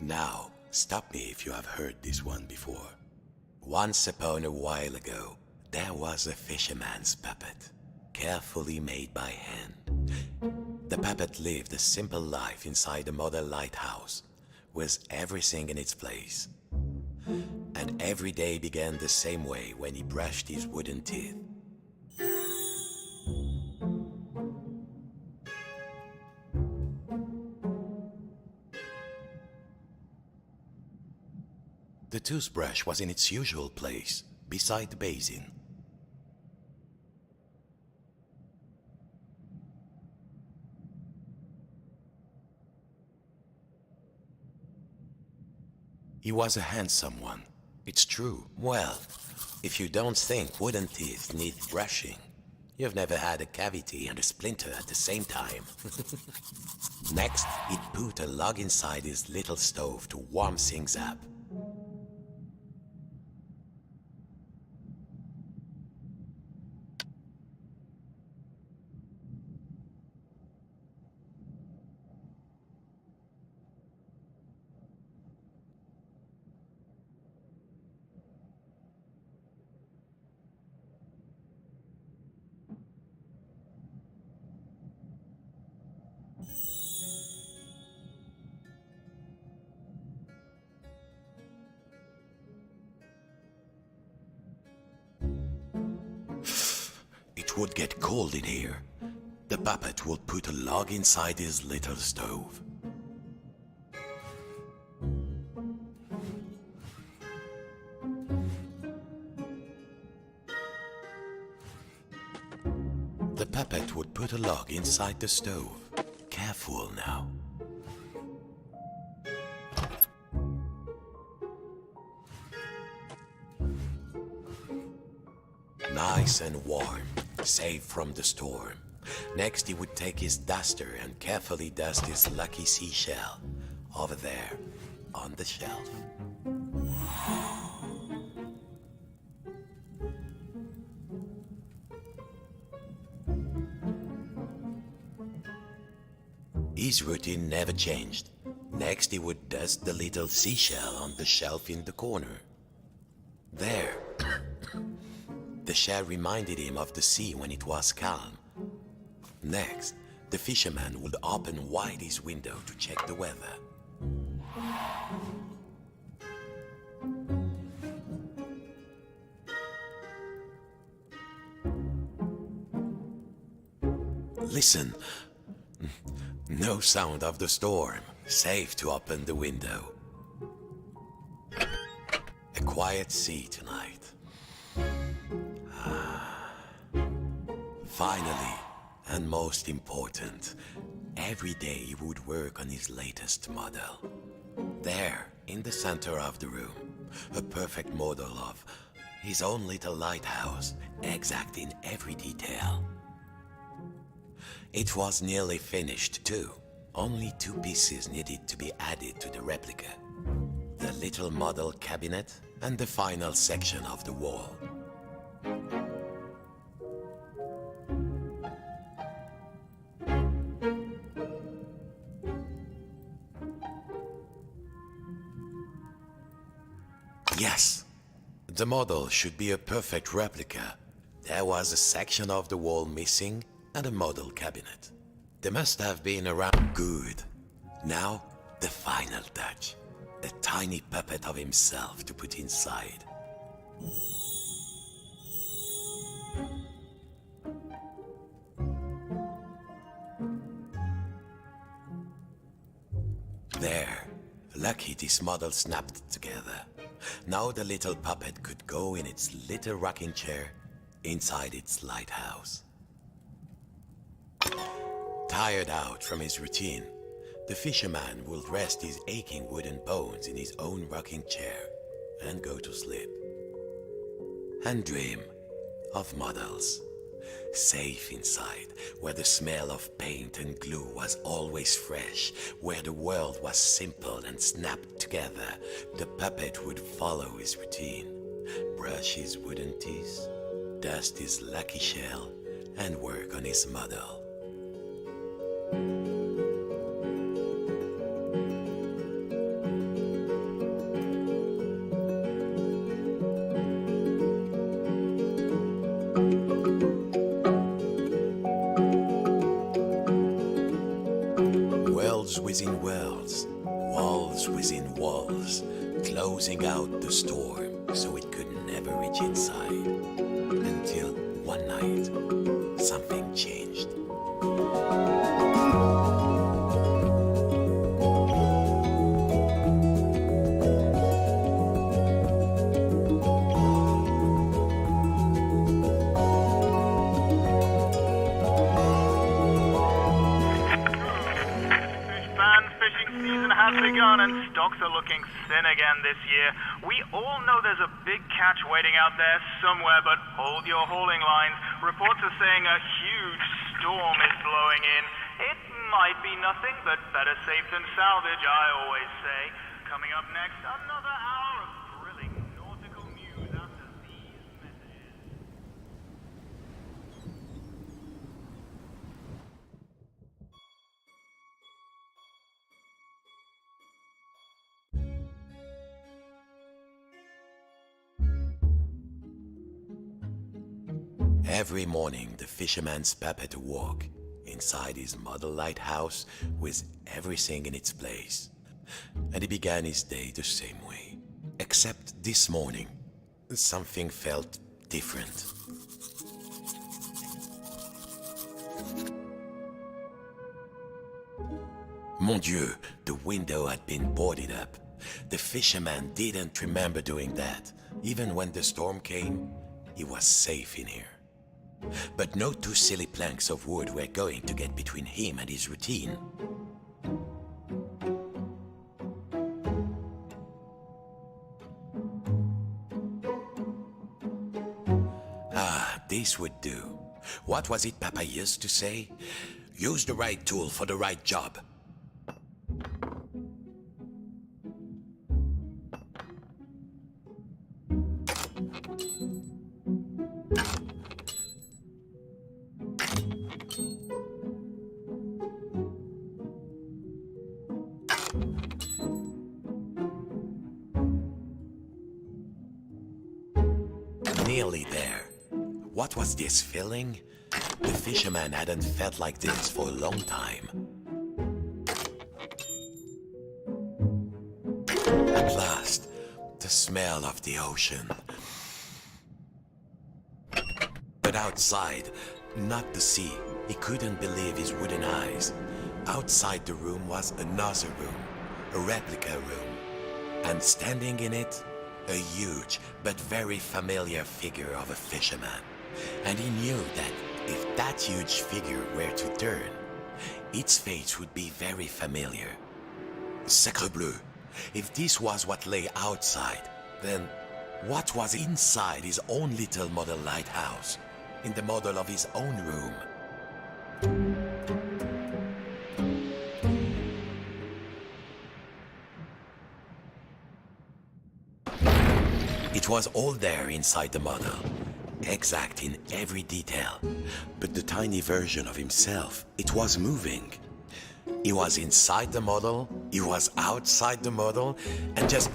Now, stop me if you have heard this one before. Once upon a while ago, there was a fisherman's puppet, carefully made by hand. The puppet lived a simple life inside a model lighthouse, with everything in its place. And every day began the same way when he brushed his wooden teeth. The toothbrush was in its usual place, beside the basin. He was a handsome one, it's true. Well, if you don't think wooden teeth need brushing, you've never had a cavity and a splinter at the same time. Next, he'd put a log inside his little stove to warm things up. It would get cold in here. The puppet would put a log inside his little stove. The puppet would put a log inside the stove. Careful now. Nice and warm, safe from the storm. Next he would take his duster and carefully dust his lucky seashell over there on the shelf. His routine never changed. Next he would dust the little seashell on the shelf in the corner. There. The shell reminded him of the sea when it was calm. Next, the fisherman would open wide his window to check the weather. Listen. No sound of the storm. Safe to open the window. A quiet sea tonight. Finally, and most important, every day he would work on his latest model. There, in the center of the room, a perfect model of his own little lighthouse, exact in every detail. It was nearly finished too. Only 2 pieces needed to be added to the replica. The little model cabinet and the final section of the wall. Yes, the model should be a perfect replica. There was a section of the wall missing and a model cabinet. They must have been around. Good. Now, the final touch. A tiny puppet of himself to put inside. There. Lucky this model snapped together. Now the little puppet could go in its little rocking chair inside its lighthouse. Tired out from his routine, the fisherman will rest his aching wooden bones in his own rocking chair and go to sleep. And dream of models. Safe inside, where the smell of paint and glue was always fresh, where the world was simple and snapped together, the puppet would follow his routine, brush his wooden teeth, dust his lucky shell, and work on his model. worlds within worlds, walls within walls, closing out the storm so it could never reach inside. Until one night, something changed. Has begun and stocks are looking thin again this year. We all know there's a big catch waiting out there somewhere, but hold your hauling lines. Reports are saying a huge storm is blowing in. It might be nothing, but better safe than salvage, I always say. Coming up next, another hour of thrilling nautical news after these messages. Every morning, the fisherman's papa to walk inside his model lighthouse with everything in its place. And he began his day the same way. Except this morning, something felt different. Mon Dieu, the window had been boarded up. The fisherman didn't remember doing that. Even when the storm came, he was safe in here. But no two silly planks of wood were going to get between him and his routine. This would do. What was it Papa used to say? Use the right tool for the right job. Nearly there. What was this feeling? The fisherman hadn't felt like this for a long time. At last, the smell of the ocean. But outside, not the sea, he couldn't believe his wooden eyes. Outside the room was another room, a replica room. And standing in it, a huge but very familiar figure of a fisherman. And he knew that if that huge figure were to turn, its face would be very familiar. Sacre bleu! If this was what lay outside, then what was inside his own little model lighthouse, in the model of his own room? It was all there inside the model, exact in every detail. But the tiny version of himself, it was moving. He was inside the model, he was outside the model, and just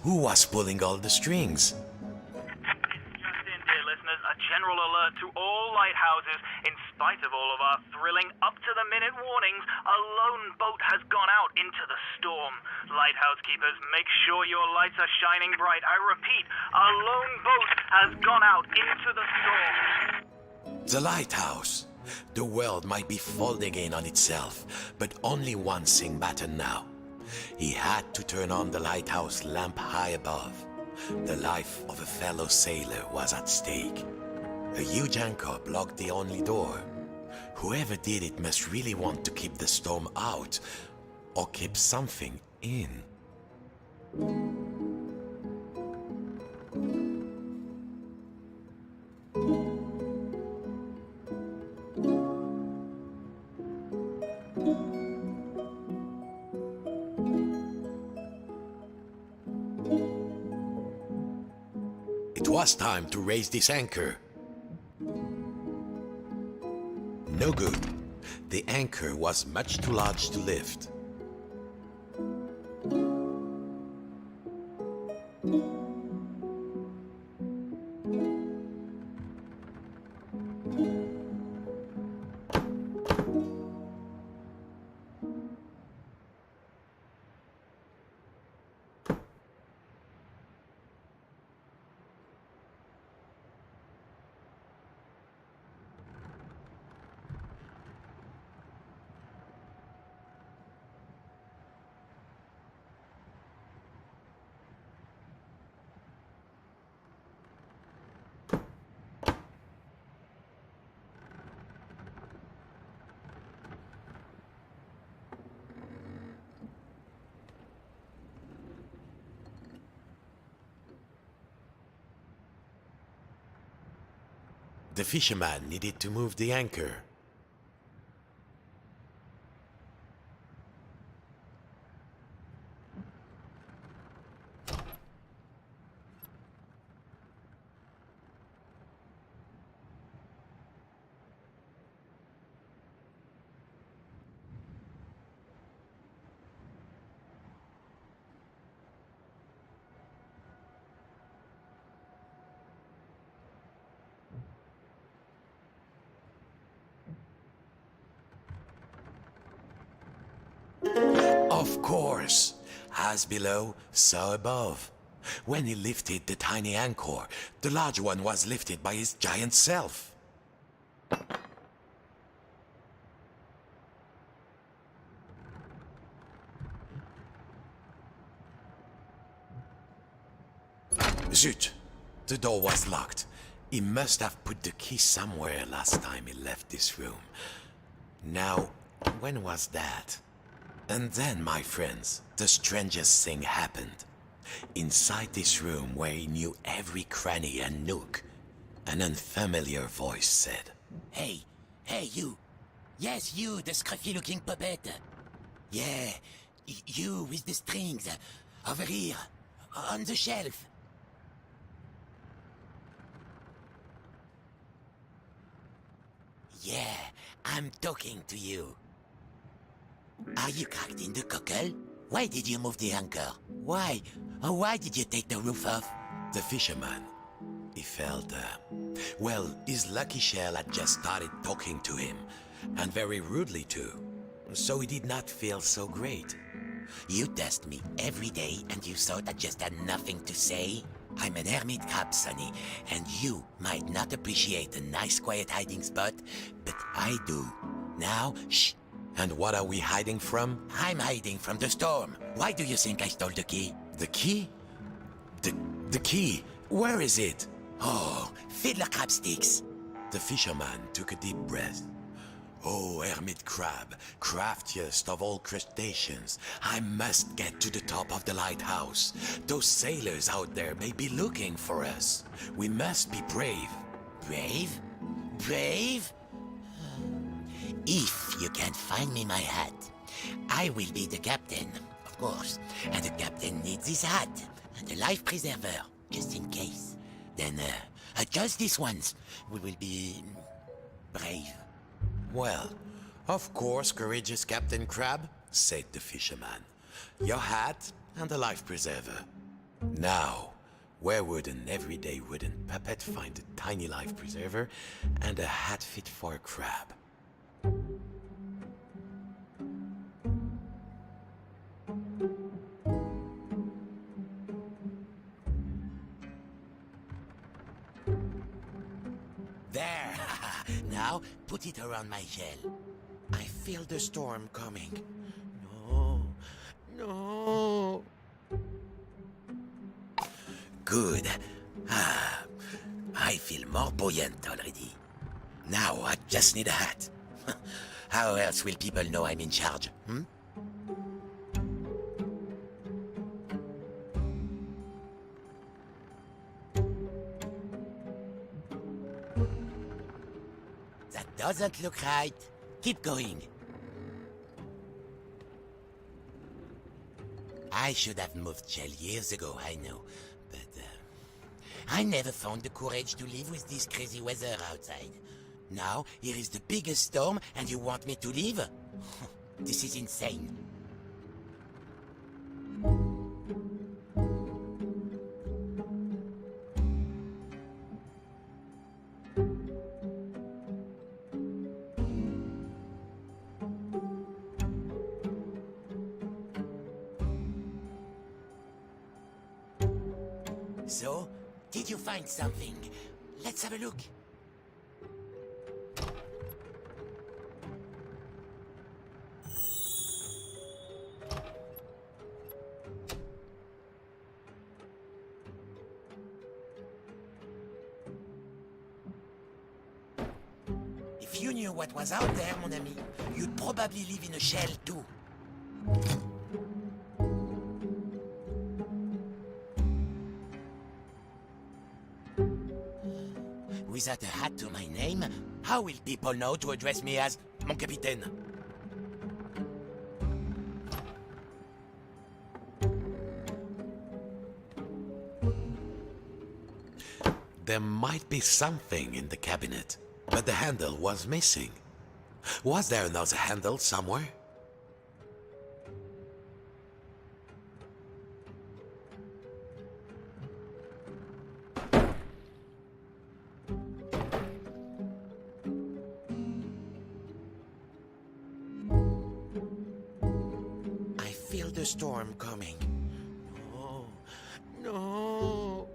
who was pulling all the strings? Just in, dear listeners, a general alert to all lighthouses. In spite of all of our thrilling up-to-the-minute warnings, a lone boat has gone out into the storm. Lighthouse keepers, make sure your lights are shining bright. I repeat, a lone boat has gone out into the storm. The lighthouse. The world might be folding in on itself, but only one thing mattered now. He had to turn on the lighthouse lamp high above. The life of a fellow sailor was at stake. A huge anchor blocked the only door. Whoever did it must really want to keep the storm out, or keep something in. It was time to raise this anchor. No good. The anchor was much too large to lift. The fisherman needed to move the anchor. Of course, as below, so above. When he lifted the tiny anchor, the large one was lifted by his giant self. Zut! The door was locked. He must have put the key somewhere last time he left this room. Now, when was that? And then, my friends, the strangest thing happened. Inside this room where he knew every cranny and nook, an unfamiliar voice said, Hey, you. Yes, you, the scruffy-looking puppet. Yeah, you with the strings. Over here, on the shelf. Yeah, I'm talking to you. Are you cracked in the cockle? Why did you move the anchor? Why? Why did you take the roof off? The fisherman. He felt, well, his lucky shell had just started talking to him, and very rudely too, so he did not feel so great. You test me every day and you thought I just had nothing to say? I'm an hermit crab, Sonny, and you might not appreciate a nice quiet hiding spot, but I do. Now, shh. And what are we hiding from? I'm hiding from the storm. Why do you think I stole the key? The key? The key? Where is it? Oh, fiddler crab sticks. The fisherman took a deep breath. Oh, hermit crab, craftiest of all crustaceans, I must get to the top of the lighthouse. Those sailors out there may be looking for us. We must be brave. Brave? Brave? If you can't find me my hat, I will be the captain, of course. And the captain needs his hat and a life preserver, just in case. Then, just this once, we will be brave. Well, of course, courageous Captain Crab, said the fisherman. Your hat and a life preserver. Now, where would an everyday wooden puppet find a tiny life preserver and a hat fit for a crab? There! Now, put it around my shell. I feel the storm coming. No. Good. I feel more buoyant already. Now, I just need a hat. How else will people know I'm in charge, hmm? That doesn't look right. Keep going. I should have moved shell years ago, I know. But, I never found the courage to live with this crazy weather outside. Now, here is the biggest storm, and you want me to leave? This is insane. So, did you find something? Let's have a look. If you knew what was out there, mon ami, you'd probably live in a shell too. without a hat to my name, how will people know to address me as mon capitaine? There might be something in the cabinet, but the handle was missing. Was there another handle somewhere? I feel the storm coming. No, no.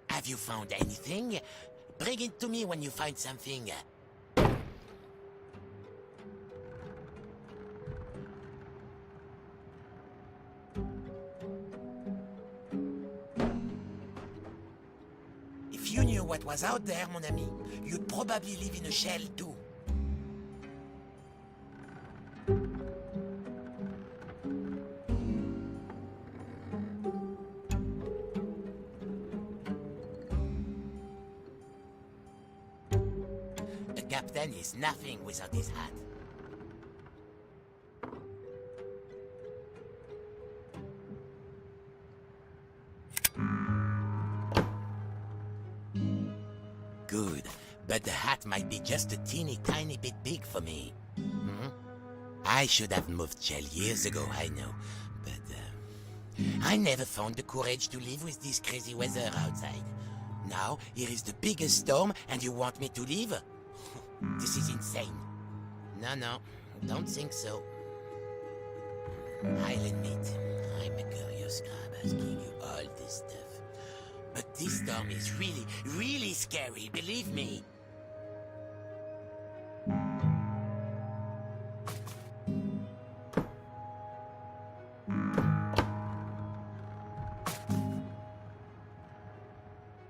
Have you found anything? Bring it to me when you find something. If you knew what was out there, mon ami, you'd probably live in a shell too. A captain is nothing without his hat. Good, but the hat might be just a teeny tiny bit big for me. I should have moved shell years ago, I know, but I never found the courage to live with this crazy weather outside. Now, here is the biggest storm and you want me to leave? This is insane. No, don't think so. I'll admit, I'm a curious crab asking you all this stuff. But this storm is really, really scary, believe me.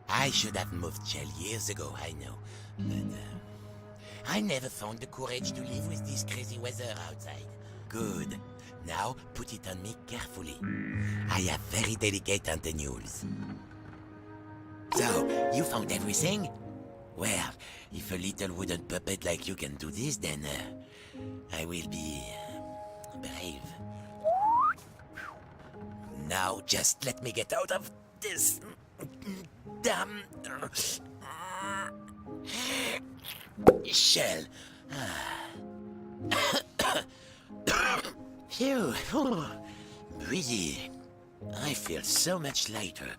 I should have moved shell years ago, I know, but I never found the courage to live with this crazy weather outside. Good. Now put it on me carefully. I have very delicate antennules. So, you found everything? Well, if a little wooden puppet like you can do this, then I will be brave. Now just let me get out of this damn shell. Phew. Breathe. I feel so much lighter,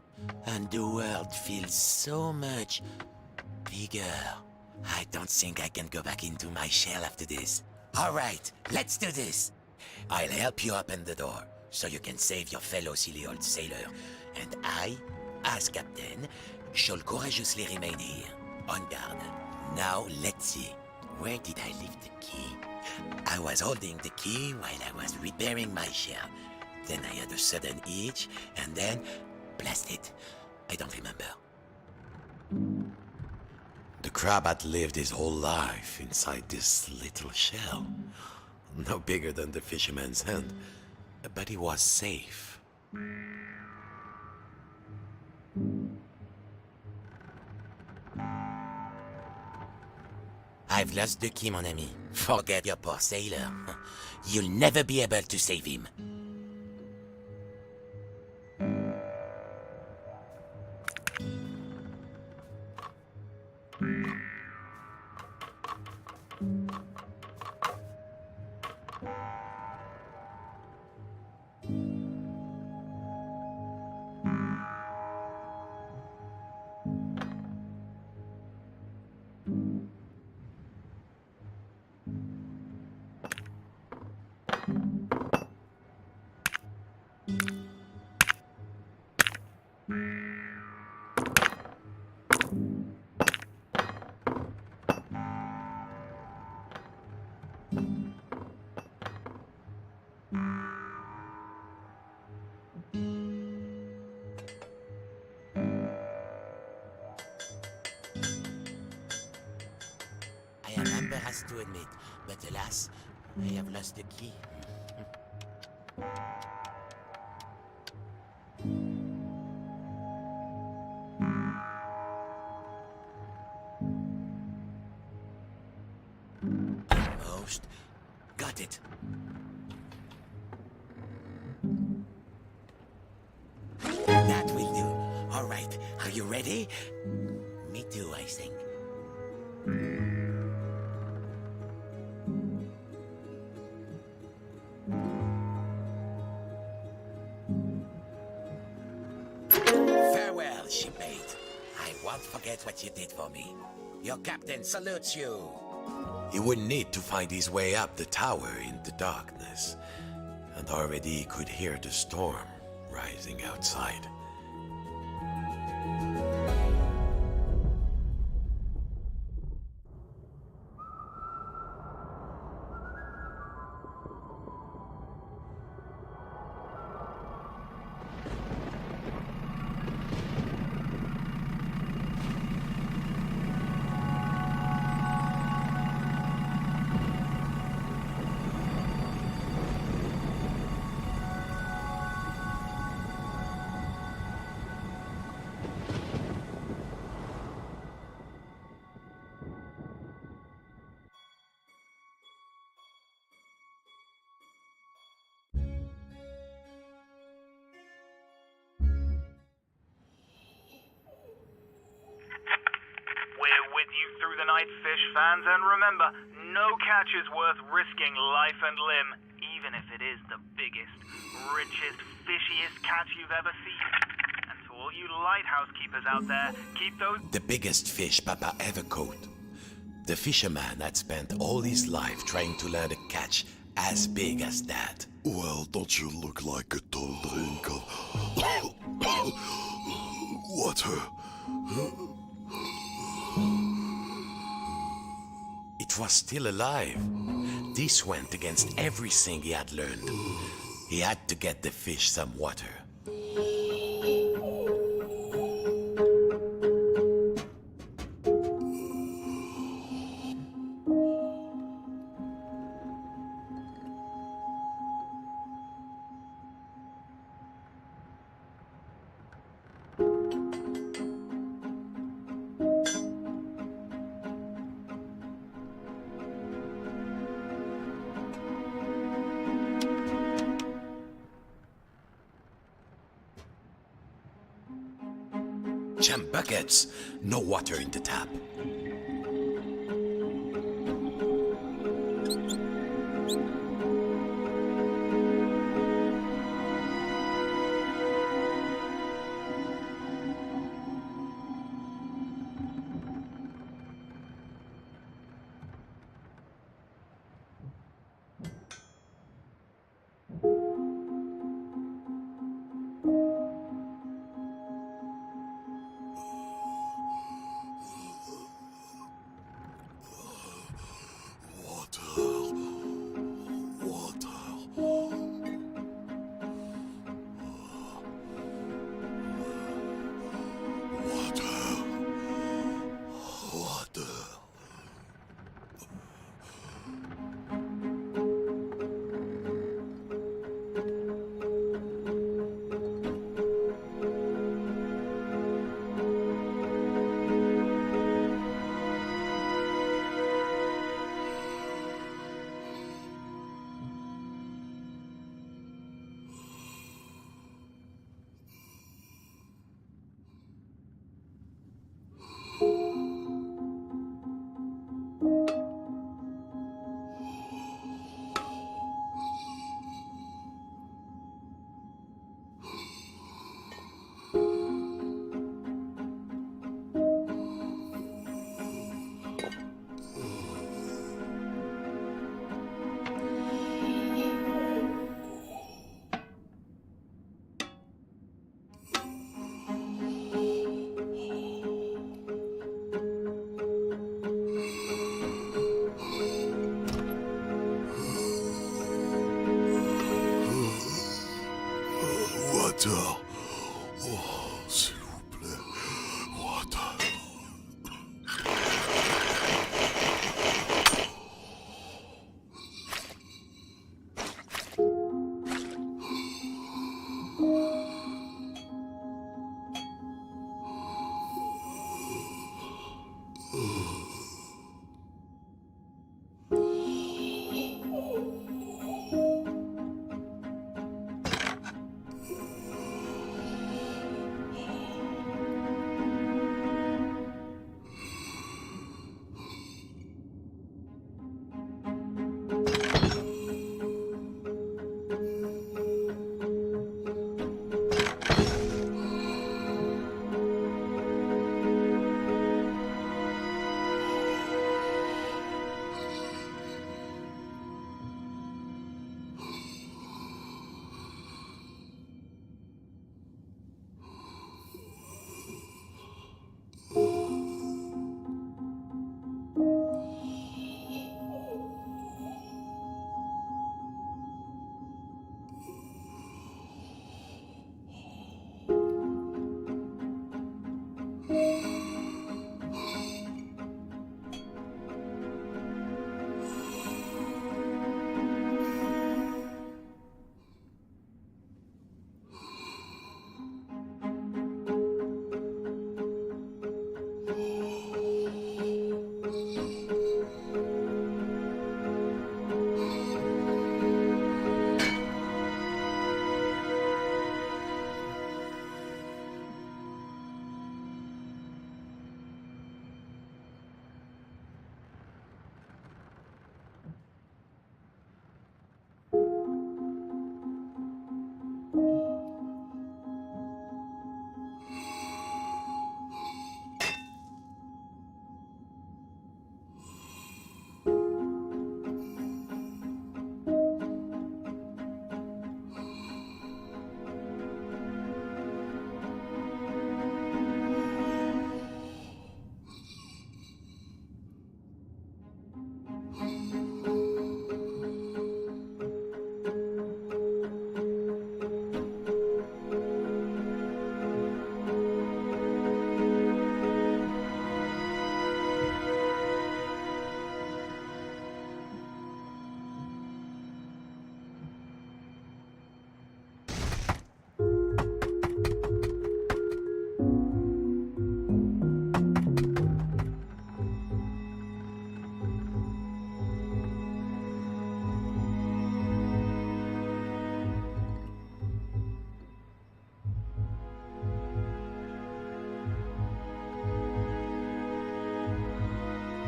and the world feels so much bigger. I don't think I can go back into my shell after this. All right, let's do this. I'll help you open the door, so you can save your fellow silly old sailor. And I, as captain, shall courageously remain here, on guard. Now, let's see. Where did I leave the key? I was holding the key while I was repairing my shell. Then I had a sudden itch, and then... blast it. I don't remember. The crab had lived his whole life inside this little shell. No bigger than the fisherman's hand, but he was safe. I've lost the key, mon ami. Forget your poor sailor. You'll never be able to save him. embarrassed to admit, but alas, I have lost the key. Almost. Got it. That will do. All right, are you ready? Me too, I think. Farewell, shipmate. I won't forget what you did for me. Your captain salutes you. He would need to find his way up the tower in the darkness, and already he could hear the storm rising outside. We're with you through the night, fish fans, and remember, no catch is worth risking life and limb, even if it is the biggest, richest, fishiest catch you've ever seen. And to all you lighthouse keepers out there, keep those... The biggest fish Papa ever caught. The fisherman had spent all his life trying to land a catch as big as that. Well, don't you look like a tall drink of water? It was still alive. This went against everything he had learned. He had to get the fish some water. Jam buckets, no water in the tap.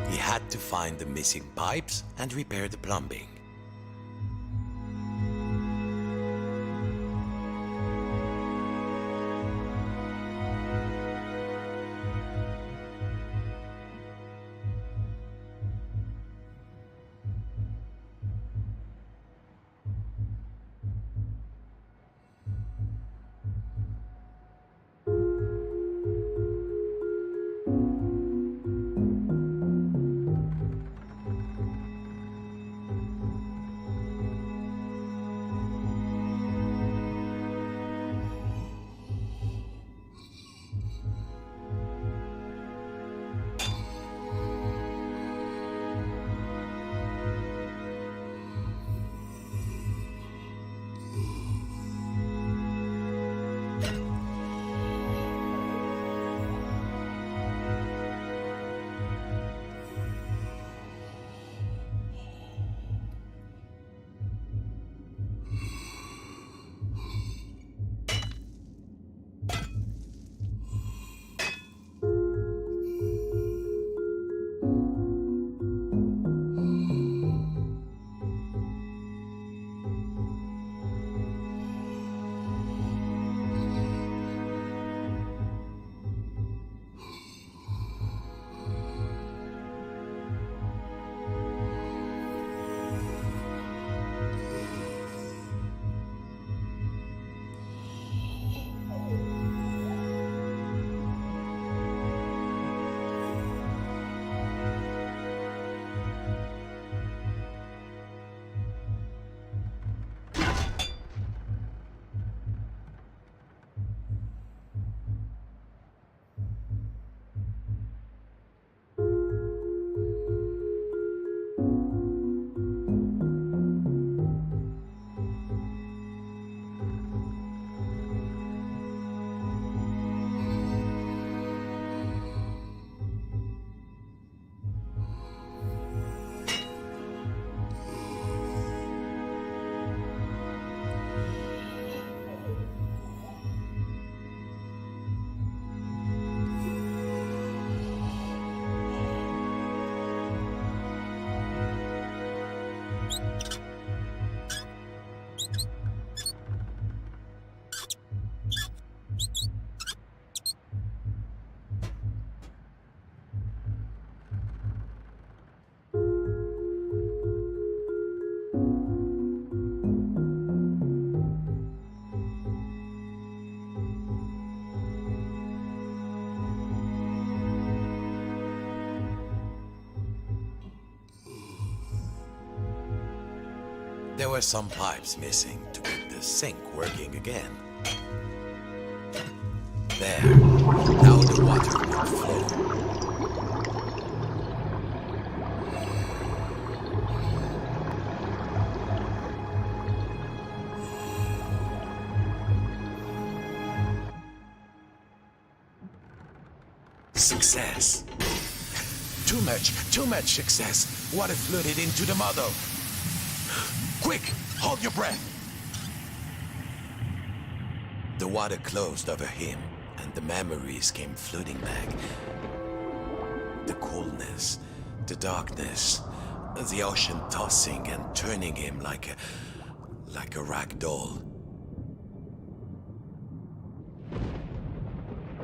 He had to find the missing pipes and repair the plumbing. There were some pipes missing to get the sink working again. There. Now the water would flow. Success. Too much success. Water flooded into the model. Quick, hold your breath. The water closed over him, and the memories came flooding back. The coolness, the darkness, the ocean tossing and turning him like a rag doll.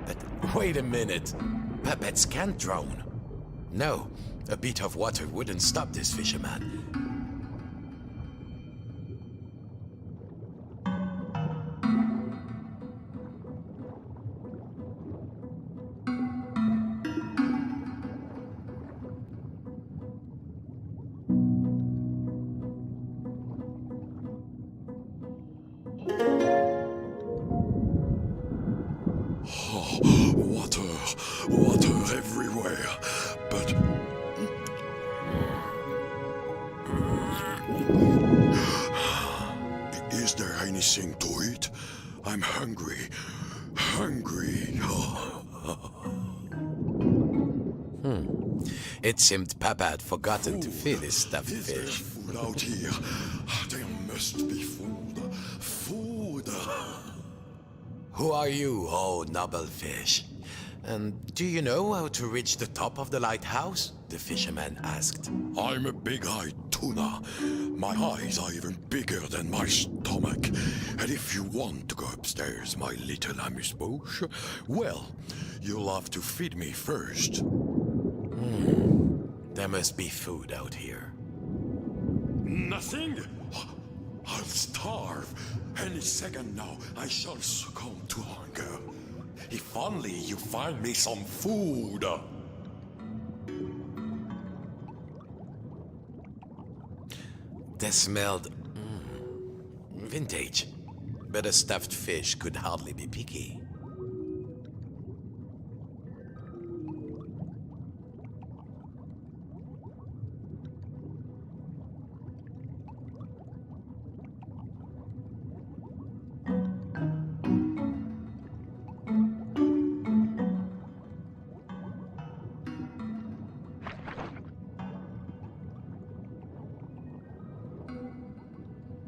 But wait a minute. Puppets can't drown. No, a bit of water wouldn't stop this fisherman. Water everywhere. But is there anything to eat? I'm hungry. It seemed Papa had forgotten to feed his stuffed Is there fish. food out here? There must be food. Food. Who are you, oh noble fish? And do you know how to reach the top of the lighthouse? The the fisherman asked. I'm a big-eyed tuna. My eyes are even bigger than my stomach. And if you want to go upstairs, my little amuse-bouche, well, you'll have to feed me first. There must be food out here. Nothing? I'll starve. Any second now, I shall succumb to hunger. If only you find me some food. They smelled vintage, but a stuffed fish could hardly be picky.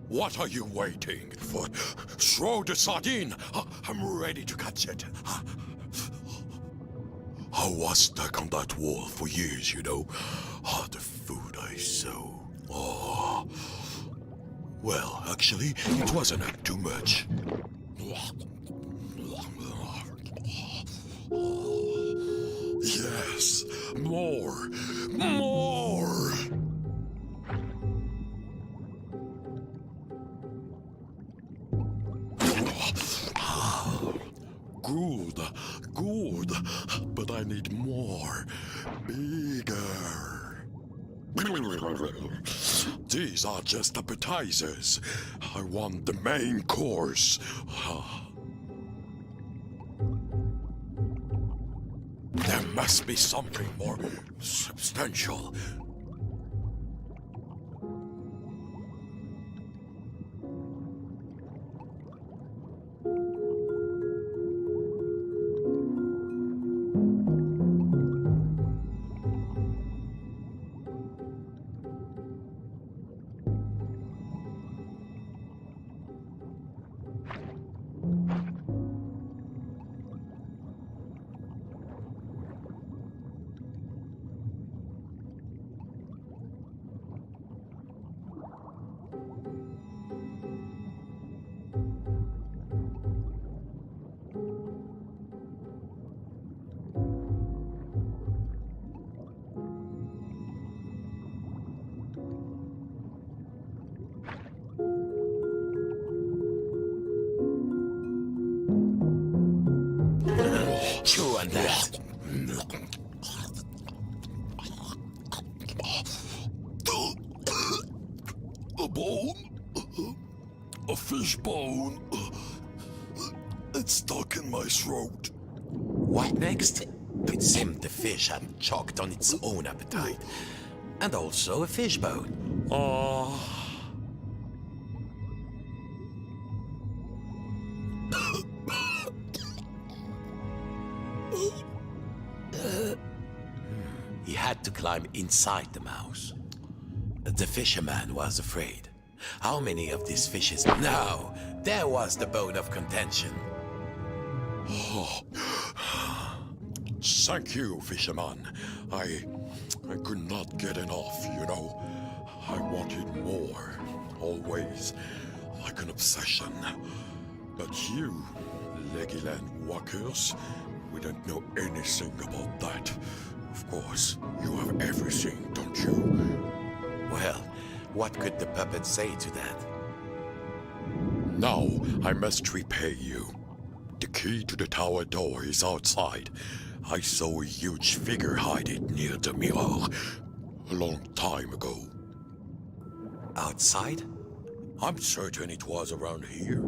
What are you waiting for? Throw the sardine. I'm ready to catch it. I was stuck on that wall for years, you know. The food I saw. Oh. Well, actually, it wasn't too much. Yes, more. More! Good, good, but I need more. Bigger. These are just appetizers. I want the main course. There must be something more substantial. Chew on that. A bone? A fish bone? It's stuck in my throat. What next? It seemed the fish had choked on its own appetite. And also a fish bone. He had to climb inside the mouse. The fisherman was afraid. How many of these fishes? No! There was the bone of contention. Thank you, fisherman. I could not get enough, you know. I wanted more, always, like an obsession. But you, Legoland walkers, we don't know anything about that. Of course, you have everything, don't you? Well, what could the puppet say to that? Now, I must repay you. The key to the tower door is outside. I saw a huge figure hide it near the mirror a long time ago. Outside? I'm certain it was around here.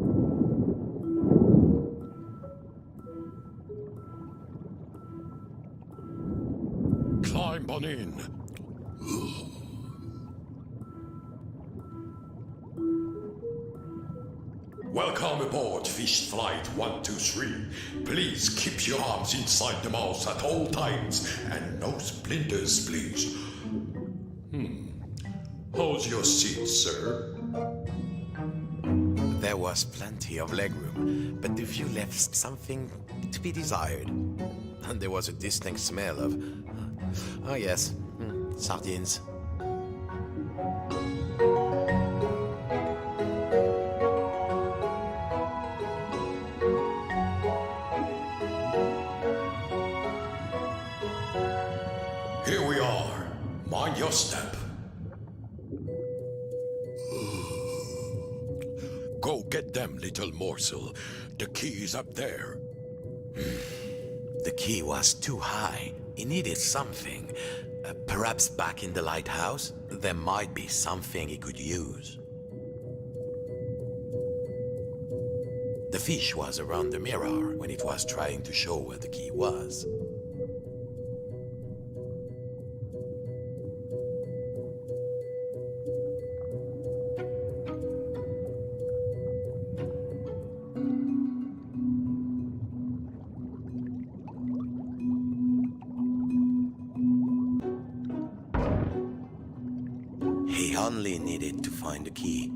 Climb on in. Welcome aboard Fish Flight 123. Please keep your arms inside the mouse at all times and no splinters, please. How's your seat, sir? There was plenty of legroom, but the view left something to be desired. And there was a distinct smell of... oh yes, Sardines? Here we are. Mind your step. Go get them, little morsel. The key is up there. The key was too high. He needed something. Perhaps back in the lighthouse, there might be something he could use. The fish was around the mirror when it was trying to show where the key was. He only needed to find the key.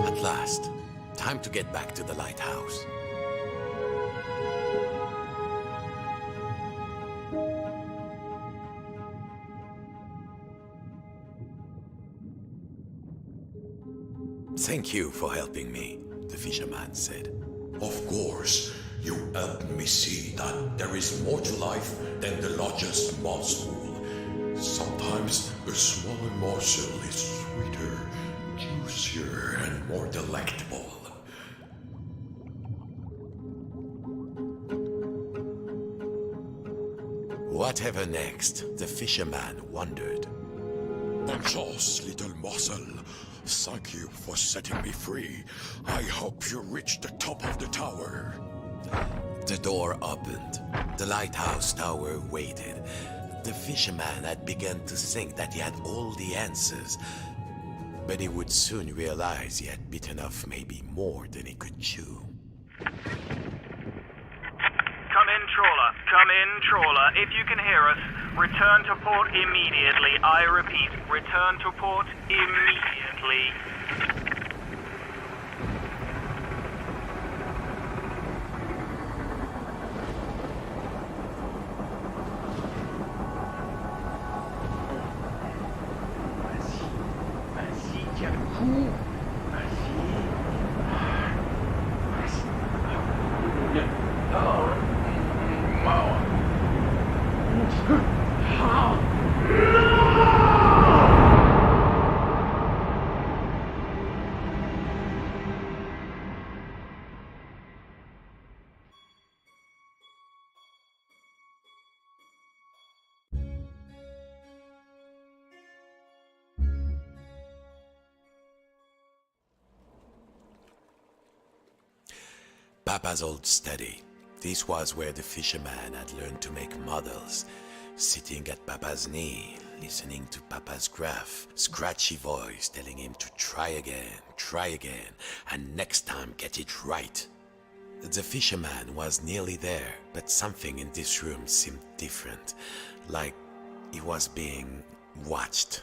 At last, time to get back to the lighthouse. Thank you for helping me, the fisherman said. Of course, you helped me see that there is more to life than the largest morsel. Sometimes a smaller morsel is sweeter, juicier, and more delectable. Whatever next, the fisherman wondered. Bonne chance, little morsel. Thank you for setting me free. I hope you reach the top of the tower. The door opened. The lighthouse tower waited. The fisherman had begun to think that he had all the answers, but he would soon realize he had bitten off maybe more than he could chew. Come in, trawler. Come in, trawler. If you can hear us, return to port immediately. I repeat, return to port immediately. Vas-y, tiens le coup. Vas-y. Papa's old study. This was where the fisherman had learned to make models. Sitting at Papa's knee, listening to Papa's gruff, scratchy voice telling him to try again, and next time get it right. The fisherman was nearly there, but something in this room seemed different, like he was being watched.